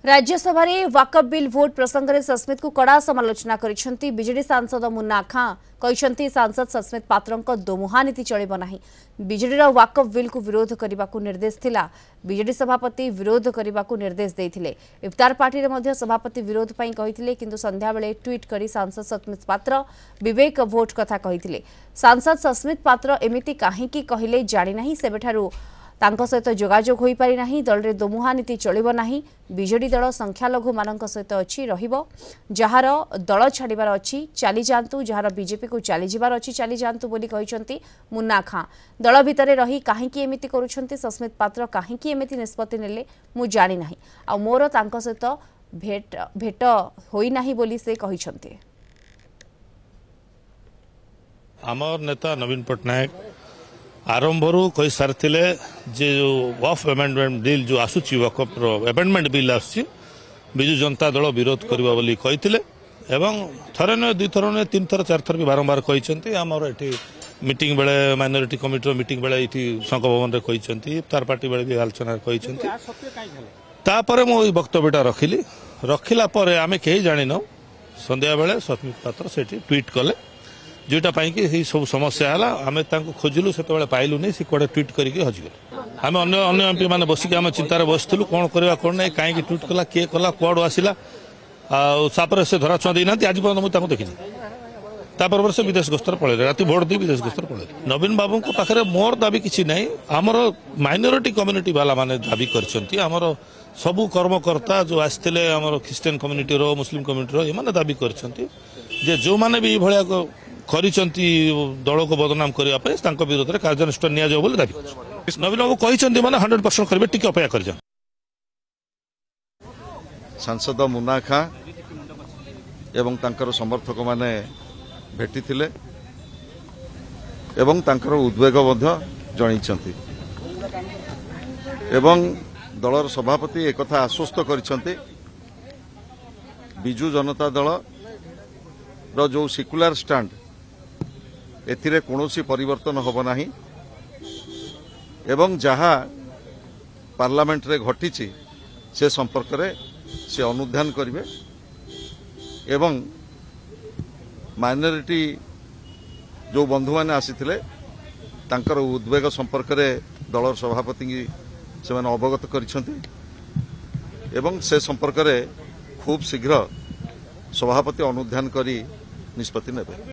राज्यसभा वाकफ bill vote प्रसंग में सस्मित को कड़ा समालोचना करिसेंती बीजेडी सांसद मुन्ना खां कहते सांसद सस्मित पात्र दोमुहा नीति चलिब नाही। बीजेडी वाकफ बिल को विरोध करने को निर्देश थिला। बीजेडी सभापति विरोध करने को निर्देश देथिले। इफ्तार पार्टी रे सभापति विरोध पई कहिथिले किंतु संध्या बेले ट्वीट करी सांसद सस्मित पात्र विवेक भोट कथा कहिथिले। सांसद सस्मित पात्र एमिति काहेकि कहिले जानि नाही सेबेठारु तांको सहित जोगाजोग होई पारि नाही। दल रे दोमुहा नीति चलिब नाही। बीजेडी दल संख्यालघु मानक सहित अछि रहिबो। जहार दल छाड़िबार अछि चली जांतु, जहार बीजेपी को चली जिबार अछि चली जांतु बोली कहिसंती मुन्ना खां। दल भितरे रही काहेकि एमिति करूछंती सस्मित पात्र काहेकि एमिति निष्पत्ति नेले मु जानि नाही। आ मोर तांको सहित भेट होई नाही बोली से कहिसंती। आमर नेता नवीन पटनायक आरंभरू कही सारी जे वफ अमेंडमेंट बिल जो आसूची वकफ अमेंडमेंट बिल आसूची बिजु जनता दल विरोध करबा बोली कहिथिले एवं थरे न दुई थर न तीन थर चार थर भी बारंबार कहिसंती। हमर एठी मीटिंग बेले माइनॉरिटी कमिटी मीटिंग बेले एठी संघ भवन रे कहिसंती, इफ्तार पार्टी बेले भी आलोचना कहिसंती। तापरे मो वक्तव्यटा रखिला परे आमे केही जानि न संध्या बेले सस्मित पात्र सेठी ट्वीट कले जोटा कि सब समस्या है आम खोजिलु से पाइलु नहीं सी कड़े ट्वीट करके हजिगले। आम अन्य एमपी मैंने बसिक आम चिंतार बसलु कौन करवा कौन नहीं कहीं ट्वीट कला किए कला कौड़ आसला आपर से धरा छुआ देना आज पर्यटन मुझे देखी तापर से विदेश गस्तर पड़े राति भोट दी विदेश गस्तर पड़े। नवीन बाबू पाखे मोर दाबी किसी ना आमर माइनॉरिटी कम्युनिटी वाला माने दाबी करमर सबू कर्मकर्ता जो आसते आम ख्रीस्टान कम्युनिटी रो मुस्लिम कम्युनिटी ये दाबी कर जो मैंने भी भाया करिसंती दल को बदनाम करने विरोध में कार्यानुष्ठान निया जाओ दाबी कर। नवीन बाबू कहते मैंने 100% करेंगे टिके अपेक्षा कर। सांसद मुन्ना खां एवं तांकर समर्थक माने भेटी थिले एवं तांकर उद्वेग जणाइछंती एवं दलर सभापति एक कथा आश्वस्त करिसंती बिजु जनता दल रो जो सेक्युलर स्टैंड एथिरे कोनोसी परिवर्तन होबो नाही एवं जहाँ पार्लियामेंट रे घटिछि से संपर्क रे से अनुध्यान करिवे एवं माइनॉरिटी जो बंधु माने आसीथिले तांकर उद्वेग संपर्क रे दलर सभापति से माने अवगत करिसंती एवं से संपर्क रे खूब शीघ्र सभापति अनुध्यान करी निष्पत्ति नेबे।